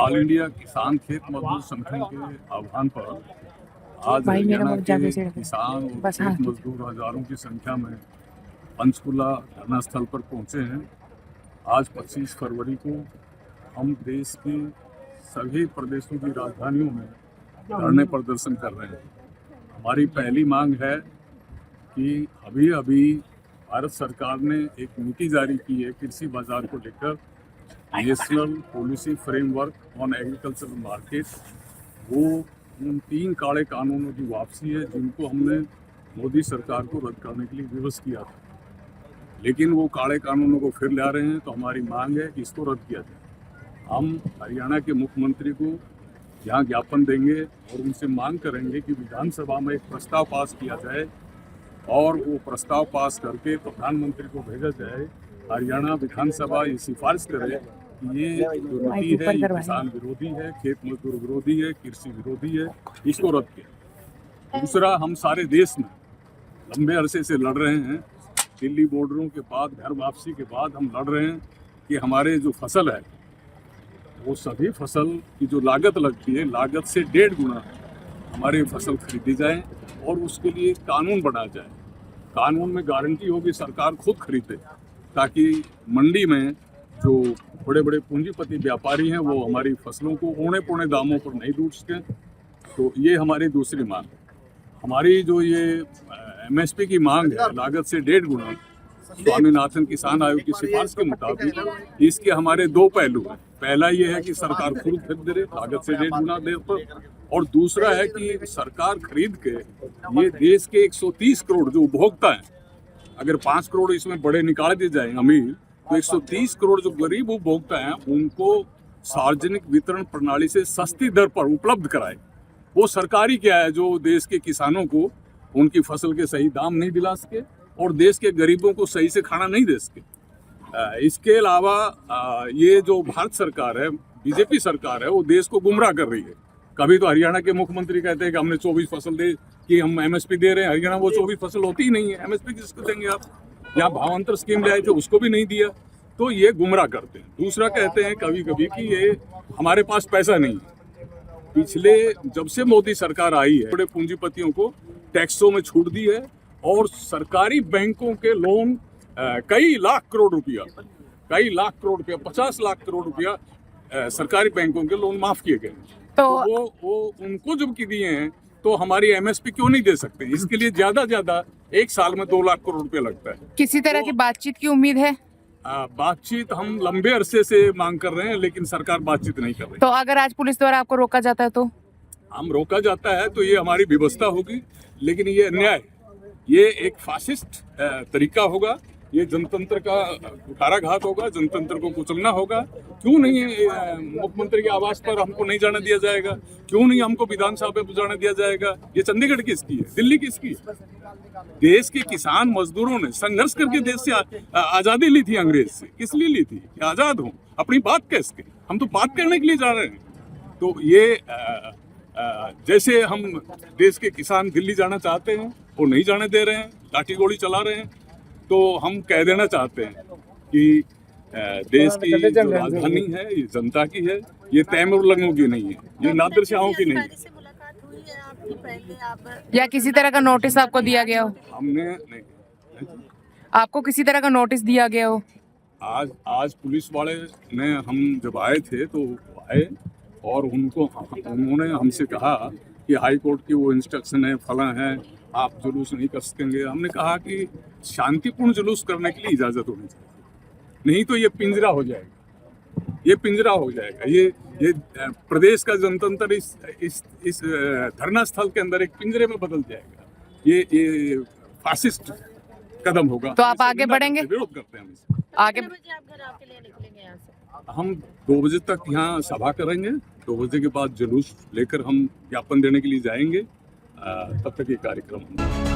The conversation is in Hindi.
ऑल इंडिया किसान खेत मजदूर संगठन के आह्वान पर आज हरियाणा के किसान और खेत मजदूर हजारों की संख्या में पंचकुला धरना स्थल पर पहुंचे हैं। आज 25 फरवरी को हम देश के सभी प्रदेशों की राजधानियों में धरने प्रदर्शन कर रहे हैं। हमारी पहली मांग है कि अभी अभी भारत सरकार ने एक नीति जारी की है कृषि बाजार को लेकर, national policy framework on agricultural market. वो उन 3 काले कानूनों की वापसी है जिनको हमने मोदी सरकार को रद्द करने के लिए विवश किया था, लेकिन वो काले कानूनों को फिर ला रहे हैं। तो हमारी मांग है कि इसको रद्द किया जाए। हम हरियाणा के मुख्यमंत्री को यहाँ ज्ञापन देंगे और उनसे मांग करेंगे कि विधानसभा में एक प्रस्ताव पास किया जाए और वो प्रस्ताव पास करके प्रधानमंत्री को भेजा जाए। हरियाणा विधानसभा ये सिफारिश करे कि ये जो नीति है ये किसान विरोधी है, खेत मजदूर विरोधी है, कृषि विरोधी है, इसको रद्द किया। दूसरा, हम सारे देश में लंबे अरसे से लड़ रहे हैं। दिल्ली बॉर्डरों के बाद, घर वापसी के बाद हम लड़ रहे हैं कि हमारे जो फसल है वो सभी फसल की जो लागत लगती है, लागत से 1.5 गुना हमारी फसल खरीदी जाए और उसके लिए कानून बनाया जाए। कानून में गारंटी होगी सरकार खुद खरीदे, ताकि मंडी में जो बड़े बड़े पूंजीपति व्यापारी हैं वो हमारी फसलों को औने पौने दामों पर नहीं लूट सकें। तो ये हमारी दूसरी मांग है। हमारी जो ये MSP की मांग है लागत से 1.5 गुना, स्वामीनाथन किसान आयोग की सिफारिश के मुताबिक इसके हमारे 2 पहलू हैं। पहला ये है कि सरकार खुद खरीद दे लागत से 1.5 गुना दर पर, और दूसरा है कि सरकार खरीद के ये देश के 130 करोड़ जो उपभोक्ता हैं, अगर 5 करोड़ इसमें बड़े निकाल दिए जाए अमीर, तो 130 करोड़ जो गरीब उपभोक्ता हैं उनको सार्वजनिक वितरण प्रणाली से सस्ती दर पर उपलब्ध कराए। वो सरकारी क्या है जो देश के किसानों को उनकी फसल के सही दाम नहीं दिला सके और देश के गरीबों को सही से खाना नहीं दे सके। इसके अलावा ये जो भारत सरकार है, बीजेपी सरकार है, वो देश को गुमराह कर रही है। कभी तो हरियाणा के मुख्यमंत्री कहते हैं कि हमने 24 फसल दे कि हम MSP दे रहे हैं। हरियाणा वो 24 फसल होती ही नहीं है, MSP किसको देंगे आप? यहाँ भावांतर स्कीम ले आए थे, उसको भी नहीं दिया। तो ये गुमराह करते हैं। दूसरा, कहते हैं कभी कभी कि ये हमारे पास पैसा नहीं है। पिछले जब से मोदी सरकार आई है, बड़े पूंजीपतियों को टैक्सों में छूट दी है और सरकारी बैंकों के लोन कई लाख करोड़ रुपया 50 लाख करोड़ रुपया सरकारी बैंकों के लोन माफ किए गए। तो वो उनको जब की दिए हैं तो हमारी MSP क्यों नहीं दे सकते? इसके लिए ज्यादा एक साल में 2 लाख करोड़ रुपया लगता है। किसी तरह की बातचीत की उम्मीद है? बातचीत हम लंबे अरसे से मांग कर रहे हैं, लेकिन सरकार बातचीत नहीं कर रही। तो अगर आज पुलिस द्वारा आपको रोका जाता है तो? हम रोका जाता है तो ये हमारी व्यवस्था होगी, लेकिन ये अन्याय, ये एक फासिस्ट तरीका होगा, ये जनतंत्र का कुठाराघात होगा, जनतंत्र को कुचलना होगा। क्यों नहीं मुख्यमंत्री के आवास पर हमको नहीं जाने दिया जाएगा? क्यों नहीं हमको विधानसभा में जाने दिया जाएगा? ये चंडीगढ़ किसकी है? दिल्ली किसकी है? देश के किसान मजदूरों ने संघर्ष करके देश से आजादी ली थी अंग्रेज से। किस लिए ली थी? कि आजाद हो, अपनी बात कह सके। हम तो बात करने के लिए जा रहे हैं। तो ये जैसे हम देश के किसान दिल्ली जाना चाहते हैं, वो नहीं जाने दे रहे हैं, लाठी गोली चला रहे हैं। तो हम कह देना चाहते हैं कि देश की जो राजधानी है ये जनता की है, ये तैमूर लोगों की नहीं है, ये नादिर शाहों की नहीं है। या किसी तरह का नोटिस आपको दिया गया हो? हमने नहीं। आपको किसी तरह का नोटिस दिया गया हो? आज पुलिस वाले ने, हम जब आए थे तो आए और उन्होंने हमसे कहा कि हाई कोर्ट की वो इंस्ट्रक्शन है, फला है, आप जुलूस नहीं कर सकेंगे। हमने कहा कि शांतिपूर्ण जुलूस करने के लिए इजाजत होनी चाहिए, नहीं तो ये पिंजरा हो जाएगा, ये पिंजरा हो जाएगा। ये प्रदेश का जनतंत्र इस धरना स्थल के अंदर एक पिंजरे में बदल जाएगा। ये फासिस्ट कदम होगा। तो आप आगे बढ़ेंगे? विरोध करते हैं हम आगे। हम 2 बजे तक यहाँ सभा करेंगे। 2 बजे के बाद जुलूस लेकर हम ज्ञापन देने के लिए जाएंगे। तब तक ये कार्यक्रम